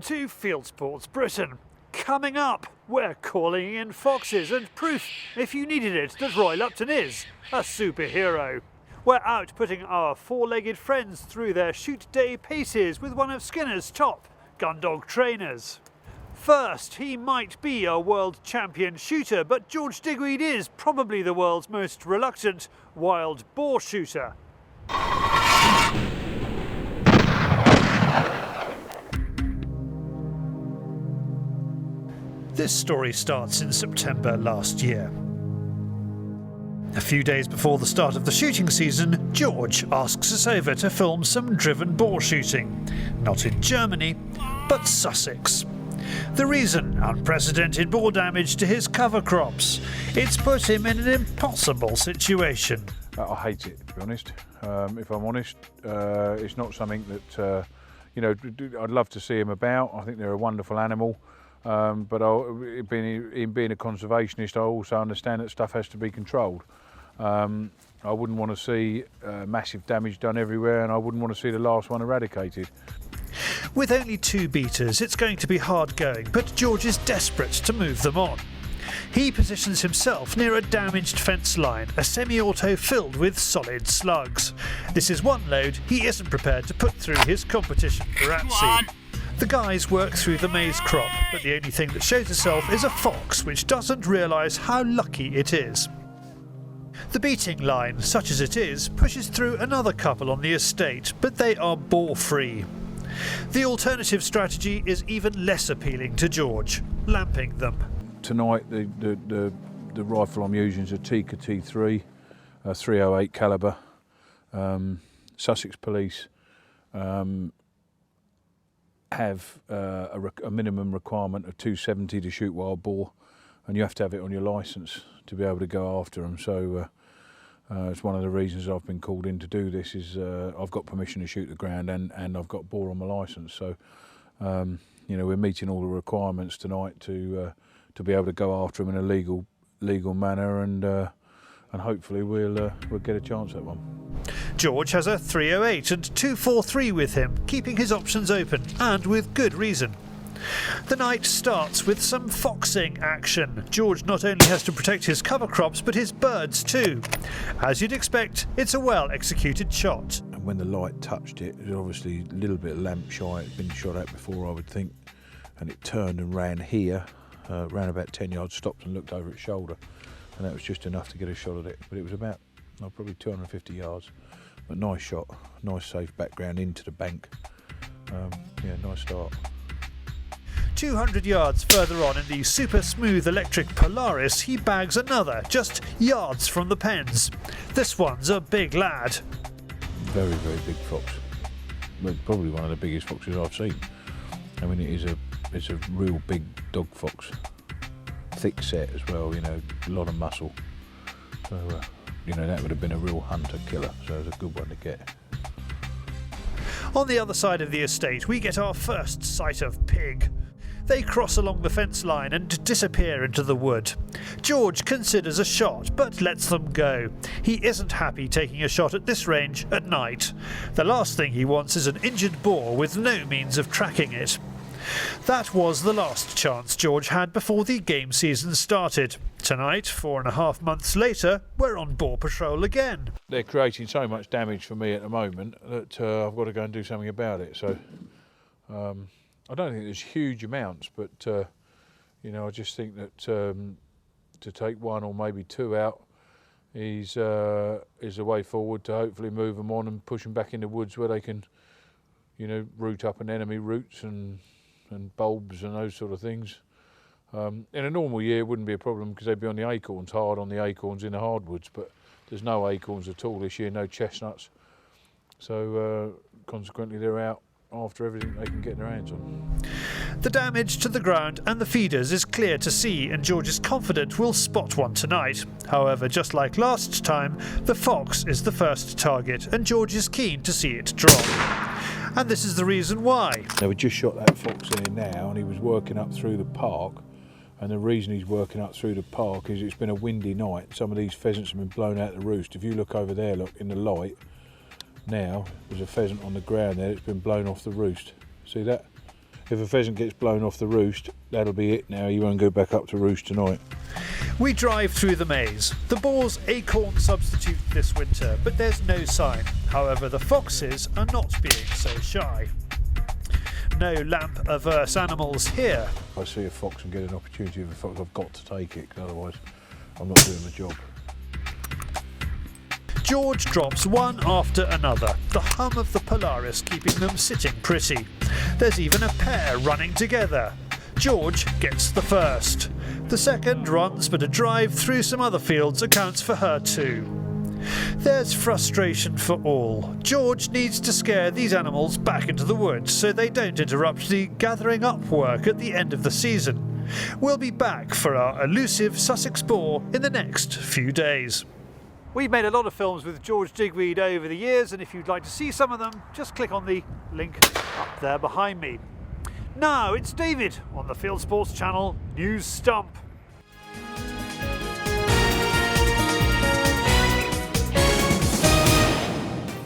to Fieldsports Britain. Coming up, we're calling in foxes and proof, if you needed it, that Roy Lupton is a superhero. We're out putting our four-legged friends through their shoot day paces with one of Skinner's top gundog trainers. First, he might be a world champion shooter, but George Digweed is probably the world's most reluctant wild boar shooter. This story starts in September last year. A few days before the start of the shooting season, George asks us over to film some driven boar shooting. Not in Germany, but Sussex. The reason? Unprecedented boar damage to his cover crops. It's put him in an impossible situation. I hate it, to be honest. If I'm honest, it's not something that, I'd love to see him about. I think they're a wonderful animal. But being a conservationist, I also understand that stuff has to be controlled. I wouldn't want to see massive damage done everywhere, and I wouldn't want to see the last one eradicated. With only 2 beaters, it's going to be hard going, but George is desperate to move them on. He positions himself near a damaged fence line, a semi-auto filled with solid slugs. This is one load he isn't prepared to put through his competition Baratzi. The guys work through the maize crop, but the only thing that shows itself is a fox which doesn't realise how lucky it is. The beating line, such as it is, pushes through another couple on the estate, but they are boar-free. The alternative strategy is even less appealing to George, lamping them. Tonight the rifle I'm using is a Tikka T3, a 308 calibre. Sussex Police have a minimum requirement of 270 to shoot wild boar, and you have to have it on your licence to be able to go after them. So it's one of the reasons I've been called in to do this. Is I've got permission to shoot the ground and I've got boar on my licence. So we're meeting all the requirements tonight to be able to go after them in a legal manner, and hopefully we'll get a chance at one. George has a 308 and 243 with him, keeping his options open, and with good reason. The night starts with some foxing action. George not only has to protect his cover crops, but his birds too. As you'd expect, it's a well-executed shot. And when the light touched it, it was obviously a little bit lamp shy. It'd been shot at before, I would think, and it turned and ran here, ran about 10 yards, stopped and looked over its shoulder, and that was just enough to get a shot at it. But it was about probably 250 yards. But nice shot, nice safe background into the bank. Nice start. 200 yards further on in the super smooth electric Polaris, he bags another, just yards from the pens. This one's a big lad. Very, very big fox. Well, probably one of the biggest foxes I've seen. I mean, it's a real big dog fox. Thick set as well, a lot of muscle. So, that would have been a real hunter killer, so it was a good one to get. On the other side of the estate, we get our first sight of pig. They cross along the fence line and disappear into the wood. George considers a shot, but lets them go. He isn't happy taking a shot at this range at night. The last thing he wants is an injured boar with no means of tracking it. That was the last chance George had before the game season started. Tonight, 4.5 months later, we're on boar patrol again. They're creating so much damage for me at the moment that I've got to go and do something about it. So I don't think there's huge amounts, but I just think that to take 1 or maybe 2 out is a way forward to hopefully move them on and push them back in the woods where they can, root up an enemy roots and bulbs and those sort of things. In a normal year it wouldn't be a problem because they'd be on the acorns, hard on the acorns in the hardwoods, but there's no acorns at all this year, no chestnuts. So consequently they're out after everything they can get their hands on. The damage to the ground and the feeders is clear to see, and George is confident we'll spot one tonight. However, just like last time, the fox is the first target, and George is keen to see it drop. And this is the reason why. Now, we just shot that fox in here now, and he was working up through the park. And the reason he's working up through the park is it's been a windy night. Some of these pheasants have been blown out the roost. If you look over there, look, in the light, now, there's a pheasant on the ground there that's been blown off the roost. See that? If a pheasant gets blown off the roost, that'll be it now. You won't go back up to roost tonight. We drive through the maze. The boar's acorn substitute this winter, but there's no sign. However, the foxes are not being so shy. No lamp-averse animals here. If I see a fox and get an opportunity of a fox, I've got to take it, 'cause otherwise I'm not doing my job. George drops one after another, the hum of the Polaris keeping them sitting pretty. There's even a pair running together. George gets the first. The second runs, but a drive through some other fields accounts for her too. There's frustration for all. George needs to scare these animals back into the woods so they don't interrupt the gathering up work at the end of the season. We'll be back for our elusive Sussex boar in the next few days. We've made a lot of films with George Digweed over the years, and if you'd like to see some of them, just click on the link up there behind me. Now it's David on the Fieldsports Channel News Stump.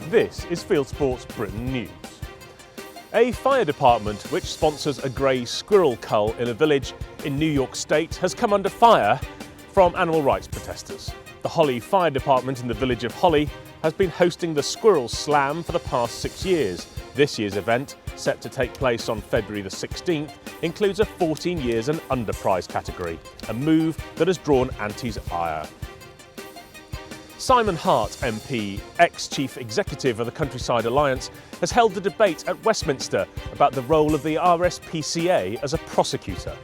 This is Fieldsports Britain News. A fire department which sponsors a grey squirrel cull in a village in New York State has come under fire from animal rights protesters. The Holly Fire Department in the village of Holly has been hosting the Squirrel Slam for the past 6 years. This year's event, set to take place on February the 16th, includes a 14 years and under prize category, a move that has drawn Auntie's ire. Simon Hart MP, ex-chief executive of the Countryside Alliance, has held a debate at Westminster about the role of the RSPCA as a prosecutor.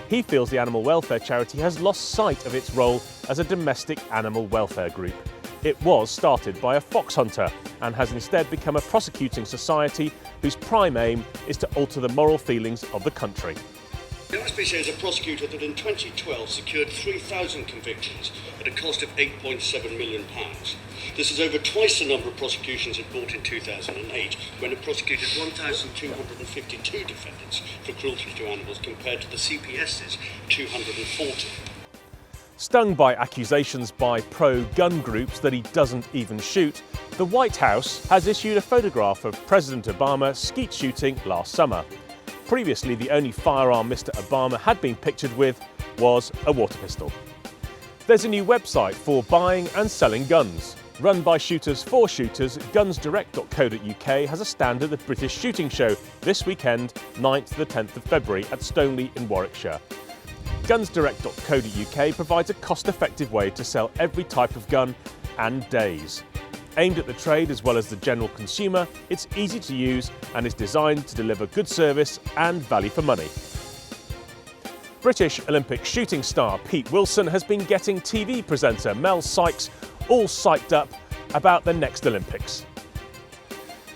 He feels the animal welfare charity has lost sight of its role as a domestic animal welfare group. It was started by a fox hunter and has instead become a prosecuting society whose prime aim is to alter the moral feelings of the country. The RSPCA is a prosecutor that in 2012 secured 3,000 convictions at a cost of £8.7 million. This is over twice the number of prosecutions it brought in 2008, when it prosecuted 1,252 defendants for cruelty to animals compared to the CPS's 240. Stung by accusations by pro-gun groups that he doesn't even shoot, the White House has issued a photograph of President Obama skeet shooting last summer. Previously, the only firearm Mr. Obama had been pictured with was a water pistol. There's a new website for buying and selling guns. Run by shooters for shooters, gunsdirect.co.uk has a stand at the British Shooting Show this weekend, 9th to the 10th of February at Stoneleigh in Warwickshire. Gunsdirect.co.uk provides a cost-effective way to sell every type of gun and days. Aimed at the trade as well as the general consumer, it's easy to use and is designed to deliver good service and value for money. British Olympic shooting star Pete Wilson has been getting TV presenter Mel Sykes all psyched up about the next Olympics.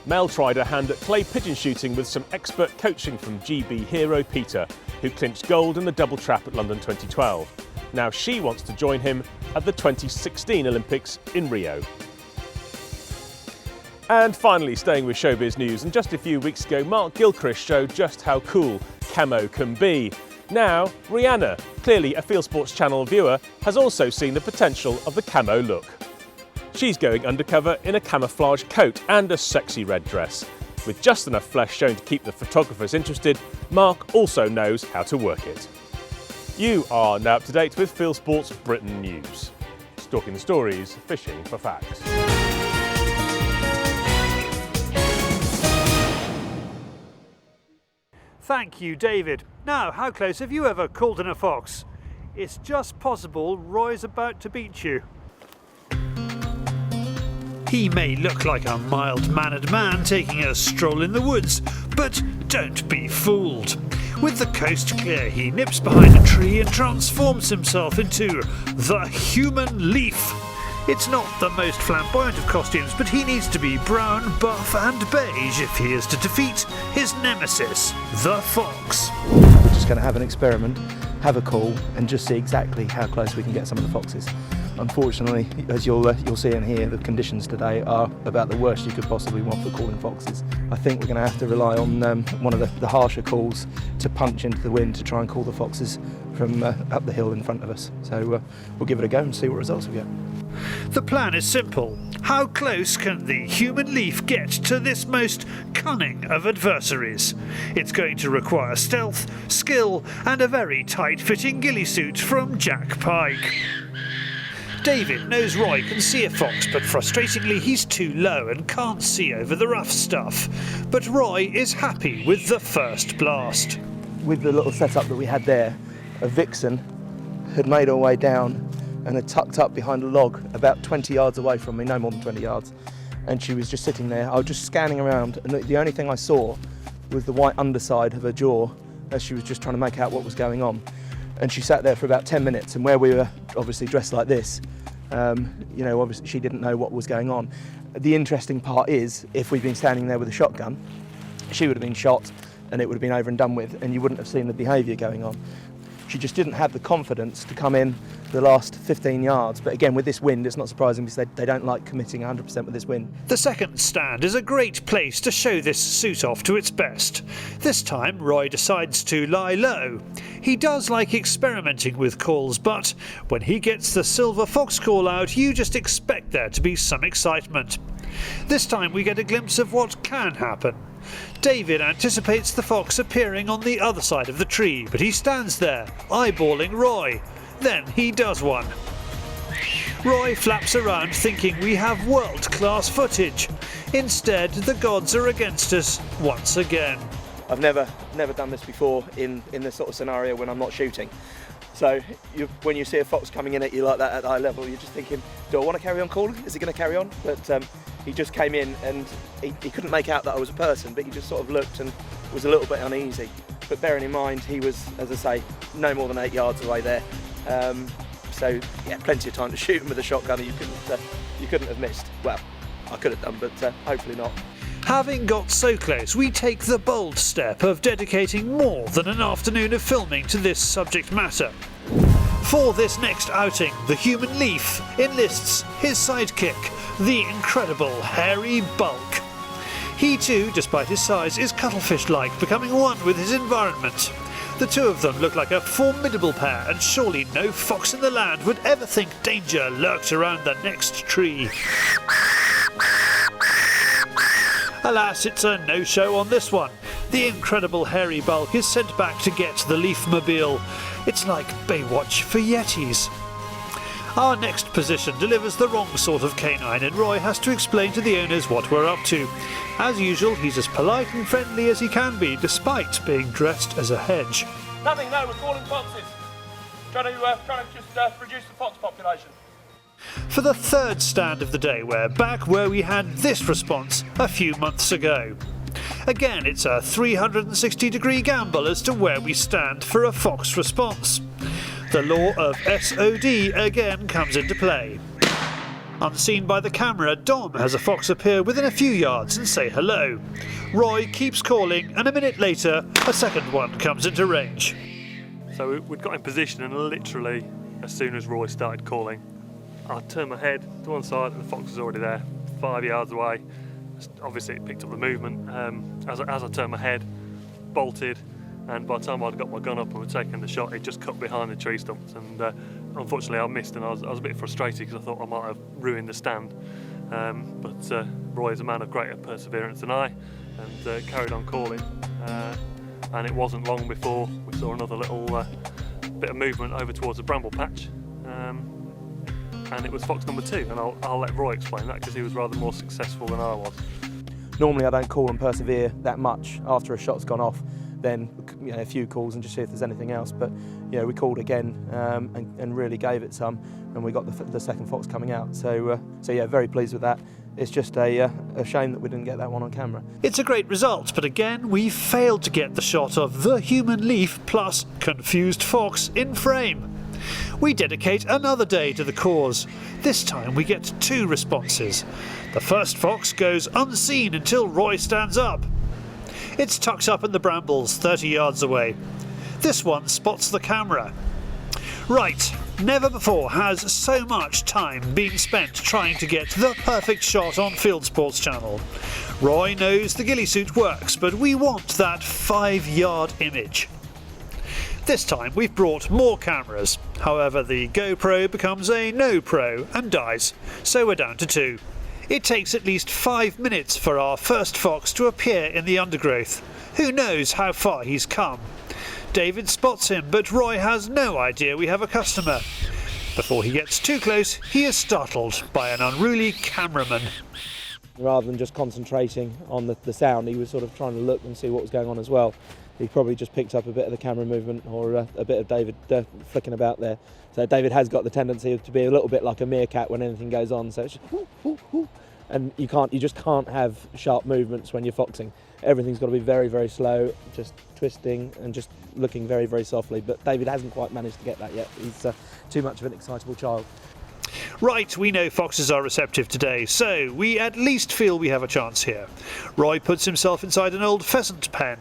Mel tried her hand at clay pigeon shooting with some expert coaching from GB hero Peter, who clinched gold in the double trap at London 2012. Now she wants to join him at the 2016 Olympics in Rio. And finally, staying with showbiz news, and just a few weeks ago, Mark Gilchrist showed just how cool camo can be. Now, Rihanna, clearly a Fieldsports Channel viewer, has also seen the potential of the camo look. She's going undercover in a camouflage coat and a sexy red dress. With just enough flesh shown to keep the photographers interested, Mark also knows how to work it. You are now up to date with Fieldsports Britain News. Stalking the stories, fishing for facts. Thank you, David. Now, how close have you ever called in a fox? It's just possible Roy's about to beat you. He may look like a mild-mannered man taking a stroll in the woods, but don't be fooled. With the coast clear, he nips behind a tree and transforms himself into the human leaf. It's not the most flamboyant of costumes, but he needs to be brown, buff and beige if he is to defeat his nemesis, the fox. We're just going to have an experiment, have a call and just see exactly how close we can get some of the foxes. unfortunately, as you'll see in here, the conditions today are about the worst you could possibly want for calling foxes. I think we're going to have to rely on one of the harsher calls to punch into the wind to try and call the foxes from up the hill in front of us. So we'll give it a go and see what results we get. The plan is simple. How close can the human leaf get to this most cunning of adversaries? It's going to require stealth, skill and a very tight-fitting ghillie suit from Jack Pike. David knows Roy can see a fox, but frustratingly he's too low and can't see over the rough stuff. But Roy is happy with the first blast. With the little setup that we had there, a vixen had made her way down and had tucked up behind a log about 20 yards away from me, no more than 20 yards. And she was just sitting there. I was just scanning around, and the only thing I saw was the white underside of her jaw as she was just trying to make out what was going on. And she sat there for about 10 minutes, and where we were obviously dressed like this, you know, obviously she didn't know what was going on. The interesting part is, if we'd been standing there with a shotgun, she would have been shot and it would have been over and done with, and you wouldn't have seen the behaviour going on. She just didn't have the confidence to come in the last 15 yards. But again, with this wind, it's not surprising because they don't like committing 100% with this wind. The second stand is a great place to show this suit off to its best. This time, Roy decides to lie low. He does like experimenting with calls, but when he gets the silver fox call out, you just expect there to be some excitement. This time we get a glimpse of what can happen. David anticipates the fox appearing on the other side of the tree, but he stands there, eyeballing Roy. Then he does one. Roy flaps around thinking we have world-class footage. Instead, the gods are against us once again. I've never done this before in this sort of scenario when I'm not shooting. So when you see a fox coming in at you like that at eye level, you're just thinking, do I want to carry on calling? Is he going to carry on? But he just came in and he couldn't make out that I was a person, but he just sort of looked and was a little bit uneasy. But bearing in mind, he was, as I say, no more than 8 yards away there. So yeah, plenty of time to shoot him with a shotgun. You couldn't have missed. Well, I could have done, but hopefully not. Having got so close, we take the bold step of dedicating more than an afternoon of filming to this subject matter. For this next outing, the human leaf enlists his sidekick, the incredible hairy bulk. He too, despite his size, is cuttlefish-like, becoming one with his environment. The two of them look like a formidable pair, and surely no fox in the land would ever think danger lurked around the next tree. Alas, it's a no-show on this one. The incredible hairy bulk is sent back to get the Leafmobile. It's like Baywatch for Yetis. Our next position delivers the wrong sort of canine, and Roy has to explain to the owners what we're up to. As usual, he's as polite and friendly as he can be, despite being dressed as a hedge. Nothing, no, we're calling foxes. Trying to just reduce the fox population. For the third stand of the day, we're back where we had this response a few months ago. Again, it's a 360-degree gamble as to where we stand for a fox response. The law of SOD again comes into play. Unseen by the camera, Dom has a fox appear within a few yards and say hello. Roy keeps calling, and a minute later, a second one comes into range. So we'd got in position, and literally, as soon as Roy started calling, I turned my head to one side and the fox was already there, 5 yards away. Obviously it picked up the movement. As I turned my head, bolted, and by the time I'd got my gun up and was taking the shot, it just cut behind the tree stumps, and unfortunately I missed, and I was a bit frustrated because I thought I might have ruined the stand. But Roy is a man of greater perseverance than I, and carried on calling, and it wasn't long before we saw another little bit of movement over towards the bramble patch. And it was fox number 2, and I'll let Roy explain that because he was rather more successful than I was. Normally I don't call and persevere that much after a shot's gone off, then a few calls and just see if there's anything else. But we called again and really gave it some, and we got the second fox coming out. So yeah, very pleased with that. It's just a shame that we didn't get that one on camera. It's a great result, but again we failed to get the shot of the human leaf plus confused fox in frame. We dedicate another day to the cause. This time we get 2 responses. The first fox goes unseen until Roy stands up. It's tucked up in the brambles 30 yards away. This one spots the camera. Right, Never before has so much time been spent trying to get the perfect shot on Fieldsports Channel. Roy knows the ghillie suit works, but we want that 5-yard image. This time we've brought more cameras. However, the GoPro becomes a no-pro and dies, so we're down to 2. It takes at least 5 minutes for our first fox to appear in the undergrowth. Who knows how far he's come? David spots him, but Roy has no idea we have a customer. Before he gets too close, he is startled by an unruly cameraman. Rather than just concentrating on the sound, he was sort of trying to look and see what was going on as well. He probably just picked up a bit of the camera movement or a bit of David flicking about there. So David has got the tendency to be a little bit like a meerkat when anything goes on. So it's just, whoo, whoo, whoo. And you just can't have sharp movements when you're foxing. Everything's got to be very, very slow, just twisting and just looking very, very softly. But David hasn't quite managed to get that yet. He's too much of an excitable child. Right, we know foxes are receptive today, so we at least feel we have a chance here. Roy puts himself inside an old pheasant pen.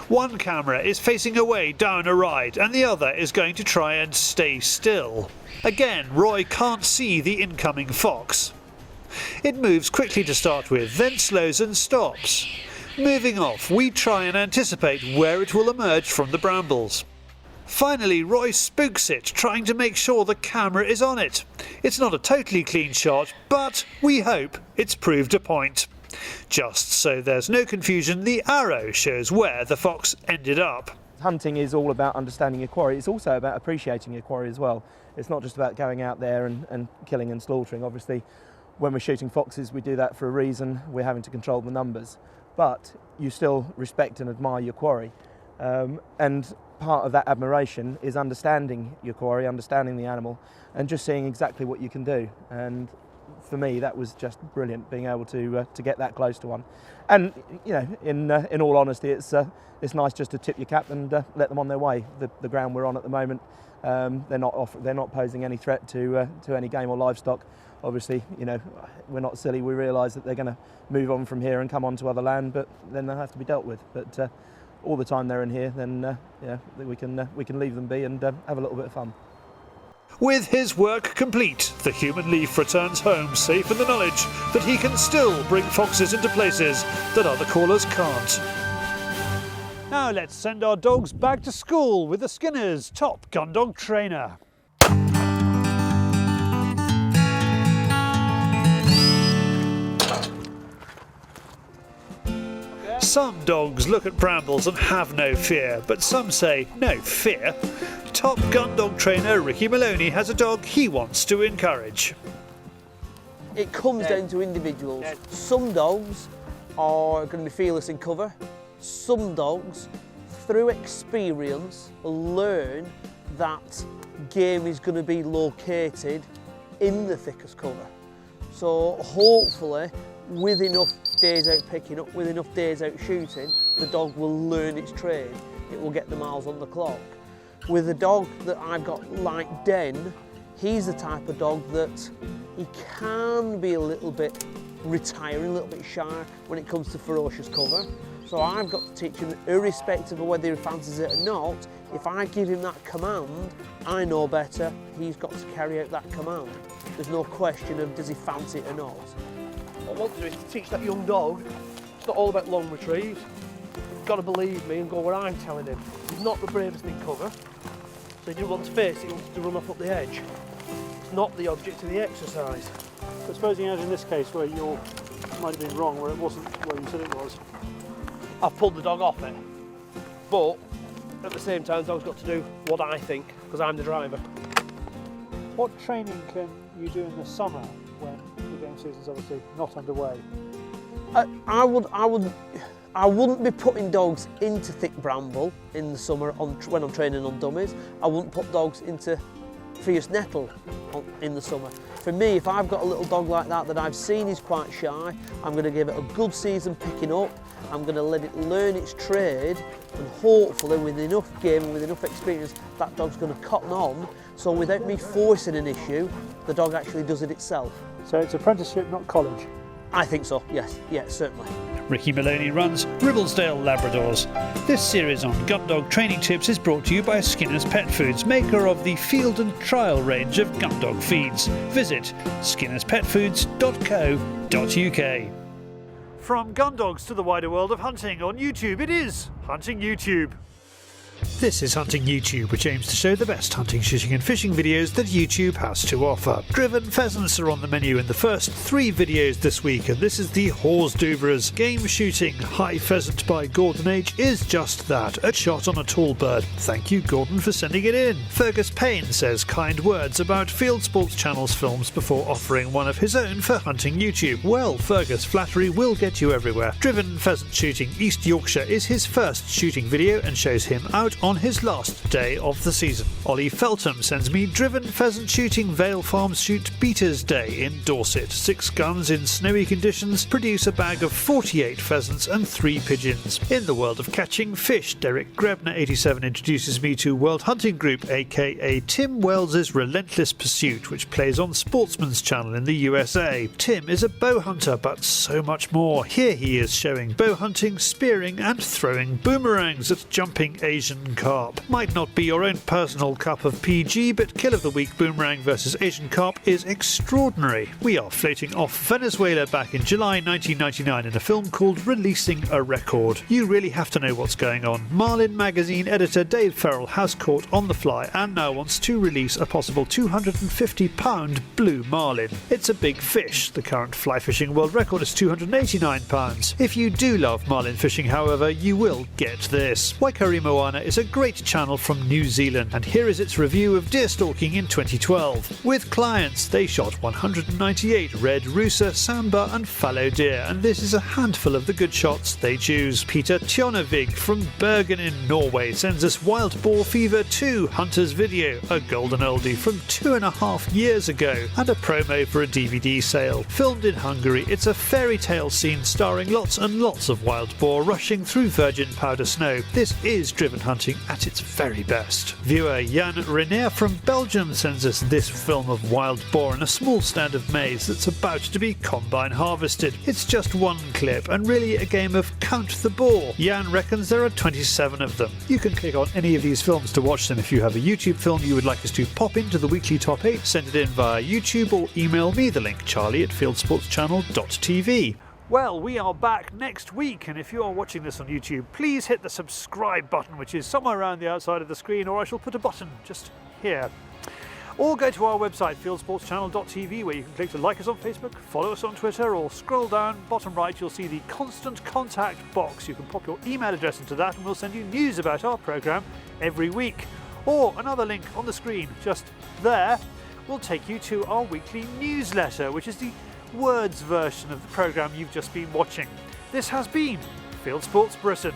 One camera is facing away down a ride and the other is going to try and stay still. Again, Roy can't see the incoming fox. It moves quickly to start with, then slows and stops. Moving off, we try and anticipate where it will emerge from the brambles. Finally, Roy spooks it, trying to make sure the camera is on it. It's not a totally clean shot, but we hope it's proved a point. Just so there's no confusion, the arrow shows where the fox ended up. Hunting is all about understanding your quarry. It's also about appreciating your quarry as well. It's not just about going out there and killing and slaughtering. Obviously, when we're shooting foxes, we do that for a reason. We're having to control the numbers. But you still respect and admire your quarry. And part of that admiration is understanding your quarry, understanding the animal, and just seeing exactly what you can do. And for me, that was just brilliant, being able to get that close to one. And you know, in all honesty, it's nice just to tip your cap and let them on their way. The ground we're on at the moment, they're not posing any threat to any game or livestock. Obviously, you know, we're not silly. We realise that they're going to move on from here and come onto other land, but then they'll have to be dealt with. But all the time they're in here, then yeah, we can leave them be and have a little bit of fun. With his work complete, the human leaf returns home safe in the knowledge that he can still bring foxes into places that other callers can't. Now let's send our dogs back to school with the Skinner's top gun dog trainer. Some dogs look at brambles and have no fear, but some say no fear. Top gun dog trainer Ricky Moloney has a dog he wants to encourage. It comes down to individuals. Some dogs are going to be fearless in cover. Some dogs, through experience, learn that game is going to be located in the thickest cover. So hopefully, with enough days out picking up, with enough days out shooting, the dog will learn its trade. It will get the miles on the clock. With the dog that I've got like Den, he's the type of dog that he can be a little bit retiring, a little bit shy when it comes to ferocious cover. So I've got to teach him, irrespective of whether he fancies it or not, if I give him that command, I know better, he's got to carry out that command. There's no question of does he fancy it or not. What I want to do is to teach that young dog, it's not all about long retrieves. You've got to believe me and go where I'm telling him. He's not the bravest in cover, so he didn't want to face it, he wanted to run off up the edge. It's not the object of the exercise. But supposing as in this case where you might have been wrong, where it wasn't where you said it was. I've pulled the dog off it, but at the same time the dog's got to do what I think, because I'm the driver. What training can you do in the summer when the game season's obviously not underway? I wouldn't be putting dogs into thick bramble in the summer when I'm training on dummies. I wouldn't put dogs into fierce nettle in the summer. For me, if I've got a little dog like that I've seen is quite shy, I'm going to give it a good season picking up. I'm going to let it learn its trade, and hopefully with enough game and with enough experience, that dog's going to cotton on. So without me forcing an issue, the dog actually does it itself. So it's apprenticeship, not college? I think so, yes. Yeah, certainly. Ricky Moloney runs Ribblesdale Labradors. This series on gundog training tips is brought to you by Skinner's Petfoods, maker of the Field and Trial range of gundog feeds. Visit skinnerspetfoods.co.uk. From gundogs to the wider world of hunting on YouTube, it is Hunting YouTube. This is Hunting YouTube, which aims to show the best hunting, shooting and fishing videos that YouTube has to offer. Driven pheasants are on the menu in the first 3 videos this week, and this is the Horsduvers. Game shooting high pheasant by Gordon H is just that, a shot on a tall bird. Thank you, Gordon, for sending it in. Fergus Payne says kind words about Fieldsports Channel's films before offering one of his own for Hunting YouTube. Well, Fergus, flattery will get you everywhere. Driven pheasant shooting East Yorkshire is his first shooting video and shows him out on his last day of the season. Ollie Feltham sends me Driven Pheasant Shooting Vale Farms Shoot Beaters Day in Dorset. 6 guns in snowy conditions produce a bag of 48 pheasants and 3 pigeons. In the world of catching fish, Derek Grebner 87 introduces me to World Hunting Group, aka Tim Wells's Relentless Pursuit, which plays on Sportsman's Channel in the USA. Tim is a bow hunter, but so much more. Here he is showing bow hunting, spearing and throwing boomerangs at jumping Asian carp. Might not be your own personal cup of PG, but Kill of the Week Boomerang versus Asian Carp is extraordinary. We are floating off Venezuela back in July 1999 in a film called Releasing a Record. You really have to know what's going on. Marlin magazine editor Dave Ferrell has caught on the fly and now wants to release a possible 250-pound blue marlin. It's a big fish. The current fly fishing world record is 289 pounds. If you do love marlin fishing, however, you will get this. Waikari Moana is a great channel from New Zealand, and here is its review of deer stalking in 2012. With clients, they shot 198 red rusa, samba and fallow deer, and this is a handful of the good shots they choose. Peter Tjonavig from Bergen in Norway sends us Wild Boar Fever 2 Hunter's Video, a golden oldie from 2.5 years ago, and a promo for a DVD sale. Filmed in Hungary, it's a fairy tale scene starring lots and lots of wild boar rushing through virgin powder snow. This is driven hunting at its very best. Viewer Jan Renaer from Belgium sends us this film of wild boar in a small stand of maize that's about to be combine harvested. It's just one clip and really a game of count the boar. Jan reckons there are 27 of them. You can click on any of these films to watch them. If you have a YouTube film you would like us to pop into the weekly top 8, send it in via YouTube or email me, the link charlie@fieldsportschannel.tv. Well, we are back next week, and if you are watching this on YouTube, please hit the subscribe button, which is somewhere around the outside of the screen, or I shall put a button just here. Or go to our website, fieldsportschannel.tv, where you can click to like us on Facebook, follow us on Twitter, or scroll down bottom right, you'll see the constant contact box. You can pop your email address into that and we'll send you news about our programme every week. Or another link on the screen just there will take you to our weekly newsletter, which is the words version of the programme you've just been watching. This has been Fieldsports Britain.